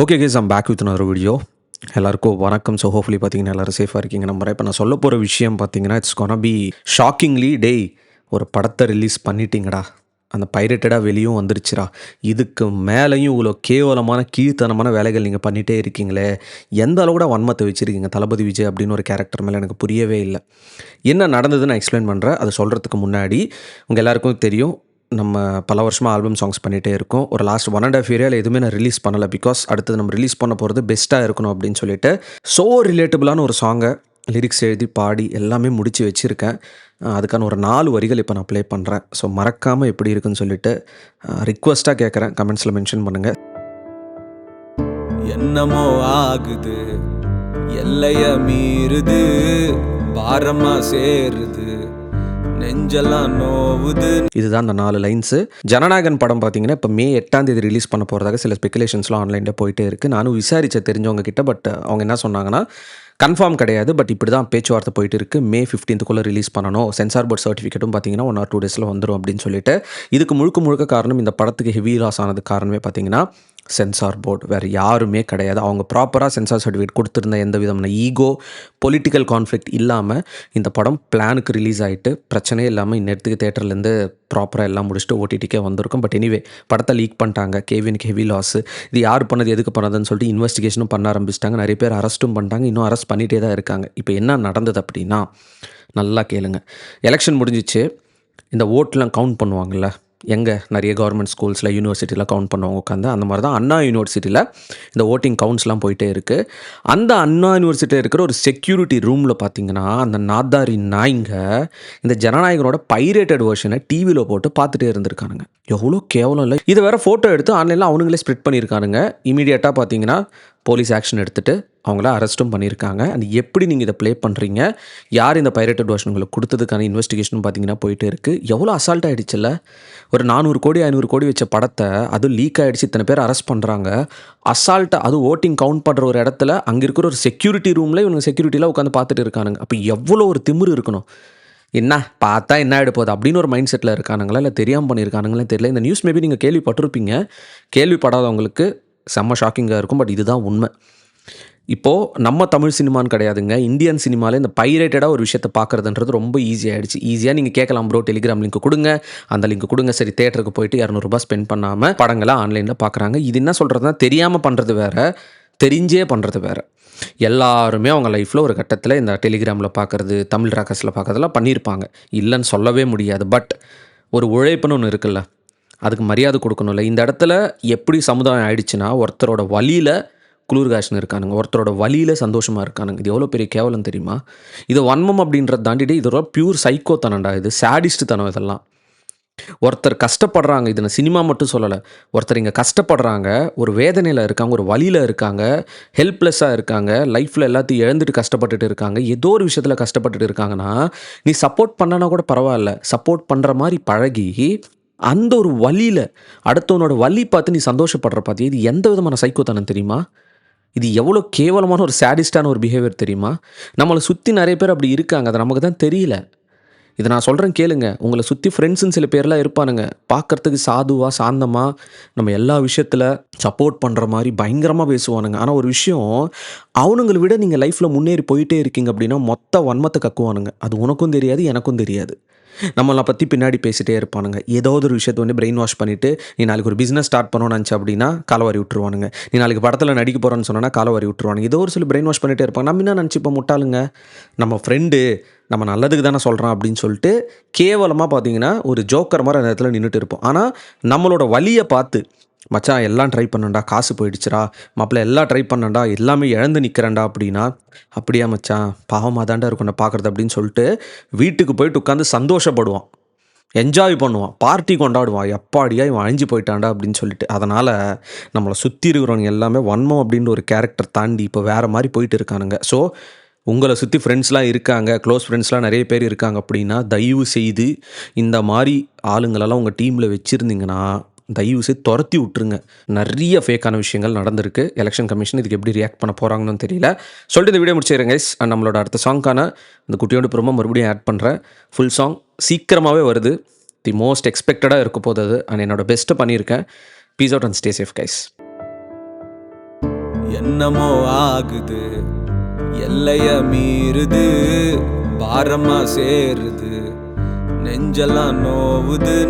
Okay guys I'm back with another video. எல்லாருக்கும் வணக்கம். So hopefully பார்த்தீங்கன்னா எல்லோரும் சேஃபாக இருக்கீங்க நம்புறேன். இப்போ நான் சொல்ல போகிற விஷயம் பார்த்தீங்கன்னா இட்ஸ் கோனா பி ஷாக்கிங்லி டேய் ஒரு படத்தை ரிலீஸ் பண்ணிட்டீங்கடா, அந்த பைரேட்டடாக வெளியும் வந்துருச்சுடா, இதுக்கு மேலேயும் இவ்வளோ கேவலமான கீழ்த்தனமான வேலைகள் நீங்கள் பண்ணிகிட்டே இருக்கீங்களே, எந்த அளவு கூட வன்மத்தை வச்சுருக்கீங்க தளபதி விஜய் அப்படின்னு ஒரு கேரக்டர் மேலே எனக்கு புரியவே இல்லை. என்ன நடந்ததுன்னு நான் எக்ஸ்பிளைன் பண்ணுறேன். அதை சொல்கிறதுக்கு முன்னாடி உங்கள் எல்லாருக்கும் தெரியும் நம்ம பல வருஷமாக ஆல்பம் சாங்ஸ் பண்ணிகிட்டே இருக்கோம். ஒரு லாஸ்ட் 1.5 இயரில் எதுவுமே நான் ரிலீஸ் பண்ணலை. பிகாஸ் அடுத்தது நம்ம ரிலீஸ் பண்ண போகிறது பெஸ்ட்டாக இருக்கணும் அப்படின்னு சொல்லிட்டு ஸோ ரிலேட்டபிளான ஒரு சாங்கை லிரிக்ஸ் எழுதி பாடி எல்லாமே முடித்து வச்சுருக்கேன். அதுக்கான ஒரு 4 வரிகள் இப்போ நான் ப்ளே பண்ணுறேன். ஸோ மறக்காமல் எப்படி இருக்குன்னு சொல்லிட்டு ரிக்வஸ்ட்டாக கேட்குறேன், கமெண்ட்ஸில் மென்ஷன் பண்ணுங்கள். என்னமோ ஆகுது, எல்லைய மீறுது, பாரமா சேருது, நெஞ்செல்லாம் நோவுது. இதுதான் அந்த 4 லைன்ஸு. ஜனநாயகன் படம் பார்த்தீங்கன்னா இப்போ மே 8 ரிலீஸ் பண்ண போகிறதாக சில ஸ்பெகுலேஷன்ஸ்லாம் ஆன்லைனில் போயிட்டே இருக்குது. நானும் விசாரித்த தெரிஞ்சவங்க கிட்ட, பட் அவங்க என்ன சொன்னாங்கன்னா கன்ஃபார்ம் கிடையாது, பட் இப்படி தான் பேச்சுவார்த்தை போயிட்டு இருக்குது. மே 15 ரிலீஸ் பண்ணணும், சென்சார் போர்ட் சர்டிஃபிகேட்டும் பார்த்தீங்கன்னா 1 or 2 டேஸில் வந்துடும் அப்படின்னு சொல்லிட்டு. இதுக்கு முழுக்க காரணம், இந்த படத்துக்கு ஹெவி லாஸ் ஆனதுக்கு காரணமே பார்த்தீங்கன்னா சென்சார் போர்டு, வேறு யாருமே கிடையாது. அவங்க ப்ராப்பராக சென்சார் சர்டிஃபிகேட் கொடுத்துருந்த எந்த விதமான ஈகோ பொலிட்டிக்கல் கான்ஃப்ளிக்ட் இல்லாமல் இந்த படம் பிளானுக்கு ரிலீஸ் ஆகிட்டு பிரச்சனையே இல்லாமல் இந்நேரத்துக்கு தேட்டர்லேருந்து ப்ராப்பராக எல்லாம் முடிச்சுட்டு ஓடிடிக்கே வந்திருக்கும். பட் எனிவே படத்தை லீக் பண்ணிட்டாங்க. கேவினுக்கு ஹெவி லாஸு. இது யார் பண்ணது எதுக்கு பண்ணதுன்னு சொல்லிட்டு இன்வெஸ்டிகேஷனும் பண்ண ஆரம்பிச்சிட்டாங்க. நிறைய பேர் அரெஸ்ட்டும் பண்ணிட்டாங்க, இன்னும் அரெஸ்ட் பண்ணிகிட்டே தான் இருக்காங்க. இப்போ என்ன நடந்தது அப்படின்னா நல்லா கேளுங்க. எலெக்ஷன் முடிஞ்சிச்சு, இந்த ஓட்டெலாம் கவுண்ட் பண்ணுவாங்கள்ல, எங்கே நிறைய கவர்மெண்ட் ஸ்கூல்ஸில் யூனிவர்சிட்டியில் கவுண்ட் பண்ணுவாங்க உட்காந்து. அந்த மாதிரி தான் அண்ணா யூனிவர்சிட்டியில் இந்த ஓட்டிங் கவுண்ட்ஸ்லாம் போயிட்டே இருக்குது. அந்த அண்ணா யூனிவர்சிட்டியில் இருக்கிற ஒரு செக்யூரிட்டி ரூமில் பார்த்தீங்கன்னா அந்த நாதாரி நாய்ங்க இந்த ஜனநாயகனோட பைரேட்டட் வெர்ஷனை டிவியில் போட்டு பார்த்துட்டே இருந்திருக்கானுங்க. எவ்வளோ கேவலம் இல்லை. இதை வேறு ஃபோட்டோ எடுத்து ஆன்லைனில் அவனுங்களே ஸ்ப்ரெட் பண்ணியிருக்கானுங்க. இமீடியட்டாக பார்த்தீங்கன்னா போலீஸ் ஆக்ஷன் எடுத்துகிட்டு அவங்கள அரெஸ்ட்டும் பண்ணியிருக்காங்க. அண்ட் எப்படி நீங்கள் இதை ப்ளே பண்ணுறீங்க, யார் இந்த பைரேட்டட் வெர்ஷன் உங்களுக்கு கொடுத்ததுக்கான இன்வெஸ்டிகேஷன் பார்த்தீங்கன்னா போயிட்டு இருக்குது. எவ்வளோ அசால்ட் ஆகிடுச்சில்ல. ஒரு 400 கோடி 500 கோடி வச்ச படத்தை அதுவும் லீக் ஆகிடுச்சு, இத்தனை பேர் அரெஸ்ட் பண்ணுறாங்க அசால்ட்டாக. அது ஓட்டிங் கவுண்ட் பண்ணுற ஒரு இடத்துல அங்கே இருக்கிற ஒரு செக்யூரிட்டி ரூமில் இவங்க செக்யூரிட்டியில் உட்காந்து பார்த்துட்டு இருக்கானுங்க. அப்போ எவ்வளோ ஒரு திமிரு இருக்கணும். என்ன பார்த்தா என்ன ஆகிடுப்போகுது அப்படின்னு ஒரு மைண்ட் செட்டில் இருக்கானுங்களா, இல்லை தெரியாமல் பண்ணியிருக்கானுங்களே தெரியல. இந்த நியூஸ் மேபி நீங்கள் கேள்விப்பட்டிருப்பீங்க. கேள்விப்படாதவங்களுக்கு செம்ம ஷாக்கிங்காக இருக்கும், பட் இதுதான் உண்மை. இப்போது நம்ம தமிழ் சினிமான்னு கிடையாதுங்க, இந்தியன் சினிமாவில் இந்த பைரேட்டடாக ஒரு விஷயத்தை பார்க்குறதுன்றது ரொம்ப ஈஸியாகிடுச்சு. ஈஸியாக நீங்கள் கேட்கலாம், ப்ரோ டெலிகிராம் லிங்க் கொடுங்க, அந்த லிங்க் கொடுங்க. சரி, தேட்டருக்கு போயிட்டு 200 ரூபாய் ஸ்பெண்ட் பண்ணாமல் படங்களை ஆன்லைனில் பார்க்குறாங்க. இது என்ன சொல்கிறதுனா, தெரியாமல் பண்ணுறது வேறு, தெரிஞ்சே பண்ணுறது வேறு. எல்லாருமே அவங்க லைஃப்பில் ஒரு கட்டத்தில் இந்த டெலிகிராமில் பார்க்குறது, தமிழ் ராக்கர்ஸில் பார்க்குறதெல்லாம் பண்ணியிருப்பாங்க, இல்லைன்னு சொல்லவே முடியாது. பட் ஒரு உழைப்புன்னு ஒன்று இருக்குல்ல, அதுக்கு மரியாதை கொடுக்கணும்ல. இந்த இடத்துல எப்படி சமுதாயம் ஆயிடுச்சுன்னா, ஒருத்தரோட வழியில் குளிர்காஷ்னு இருக்கானுங்க, ஒருத்தரோட வழியில் சந்தோஷமாக இருக்கானுங்க. இது எவ்வளோ பெரிய கேவலம் தெரியுமா? இது வன்மம் அப்படின்றத தாண்டிட்டு இதோட பியூர் சைக்கோ தனண்டா, இது சேடிஸ்ட் தனம். இதெல்லாம் ஒருத்தர் கஷ்டப்படுறாங்க, இது நான் சினிமா மட்டும் சொல்லலை, ஒருத்தர் இங்கே கஷ்டப்படுறாங்க, ஒரு வேதனையில் இருக்காங்க, ஒரு வழியில் இருக்காங்க, ஹெல்ப்லெஸ்ஸாக இருக்காங்க, லைஃப்பில் எல்லாத்தையும் இழந்துட்டு கஷ்டப்பட்டுட்டு இருக்காங்க, ஏதோ ஒரு விஷயத்தில் கஷ்டப்பட்டுட்டு இருக்காங்கன்னா நீ சப்போர்ட் பண்ணனா கூட பரவாயில்ல, சப்போர்ட் பண்ணுற மாதிரி பழகி அந்த ஒரு வழியில் அடுத்தவனோட வழி பார்த்து நீ சந்தோஷப்படுற பார்த்தியா, இது எந்த விதமான சைக்கோத்தனம் தெரியுமா? இது எவ்வளோ கேவலமான ஒரு சேடிஸ்டான ஒரு பிஹேவியர் தெரியுமா? நம்மளை சுற்றி நிறைய பேர் அப்படி இருக்காங்க, அதை நமக்கு தான் தெரியல. இதை நான் சொல்கிறேன் கேளுங்க. உங்களை சுற்றி ஃப்ரெண்ட்ஸுன்னு சில பேர்லாம் இருப்பானுங்க, பார்க்குறதுக்கு சாதுவாக சாந்தமாக நம்ம எல்லா விஷயத்தில் சப்போர்ட் பண்ணுற மாதிரி பயங்கரமாக பேசுவானுங்க. ஆனால் ஒரு விஷயம், அவனுங்களை விட நீங்கள் லைஃப்பில் முன்னேறி போயிட்டே இருக்கீங்க அப்படின்னா மொத்த வன்மத்தை கக்குவானுங்க. அது உனக்கும் தெரியாது, எனக்கும் தெரியாது. நம்மளை பற்றி பின்னாடி பேசிகிட்டே இருப்பானுங்க. ஏதாவது ஒரு விஷயத்தை வந்து பிரெயின் வாஷ் பண்ணிவிட்டு, நீ நாளைக்கு ஒரு பிஸ்னஸ் ஸ்டார்ட் பண்ணணும்னு நினச்சி அப்படின்னா காலவாரி விட்டுருவானுங்க. நீ நாளைக்கு படத்தில் நடிக்க போகிறேன்னு சொன்னால் காலவாரி விட்டுருவானுங்க. ஏதோ ஒரு சில பிரெயின் வாஷ் பண்ணிகிட்டே இருப்பாங்க. நம்ம என்ன நினச்சிப்போம், முட்டாளுங்க, நம்ம ஃப்ரெண்டு நம்ம நல்லதுக்கு தானே சொல்கிறான் அப்படின்னு சொல்லிட்டு கேவலமாக பார்த்தீங்கன்னா ஒரு ஜோக்கர் மாதிரி அந்த இடத்துல நின்றுட்டு இருப்போம். ஆனால் நம்மளோட வழியை பார்த்து, மச்சான் எல்லாம் ட்ரை பண்ணண்டா, காசு போயிடுச்சுரா, மாப்பிள்ள எல்லாம் ட்ரை பண்ணண்டா, எல்லாமே இழந்து நிற்கிறேன்டா அப்படின்னா, அப்படியா மச்சான் பாவமாக தாண்டா இருக்கும் நான் பார்க்குறது அப்படின்னு சொல்லிட்டு வீட்டுக்கு போயிட்டு உட்காந்து சந்தோஷப்படுவான், என்ஜாய் பண்ணுவான், பார்ட்டி கொண்டாடுவான். எப்பாடியா இவன் அழிஞ்சு போயிட்டான்டா அப்படின்னு சொல்லிட்டு. அதனால் நம்மளை சுற்றி இருக்கிறவங்க எல்லாமே வன்மம் அப்படின்ற ஒரு கேரக்டர் தாண்டி இப்போ வேறு மாதிரி போயிட்டு இருக்கானுங்க. ஸோ உங்களை சுற்றி ஃப்ரெண்ட்ஸ்லாம் இருக்காங்க, க்ளோஸ் ஃப்ரெண்ட்ஸ்லாம் நிறைய பேர் இருக்காங்க அப்படின்னா தயவு செய்து இந்த மாதிரி ஆளுங்களெல்லாம் உங்கள் டீமில் வச்சுருந்தீங்கன்னா தயவு செய்து துரத்தி விட்டுருங்க. நிறைய ஃபேக்கான விஷயங்கள் நடந்திருக்கு. எலெக்ஷன் கமிஷன் இதுக்கு எப்படி ரியாக்ட் பண்ண போகிறாங்கன்னு தெரியல. சொல்லிட்டு இந்த வீடியோ முடிச்சிடுறேன் கைஸ். நம்மளோட அடுத்த சாங்க்கான இந்த குட்டியோடு ப்ரோமோ மறுபடியும் ஆட் பண்ணுறேன். ஃபுல் சாங் சீக்கிரமாகவே வருது. தி மோஸ்ட் எக்ஸ்பெக்டடாக இருக்க போகுது அது. அண்ட் என்னோட பெஸ்ட்டை பண்ணியிருக்கேன். Peace out and stay safe guys. என்னமோ ஆகுது, எல்லைய மீறுது, பாரமா சேருது, நெஞ்செல்லாம் நோவுது.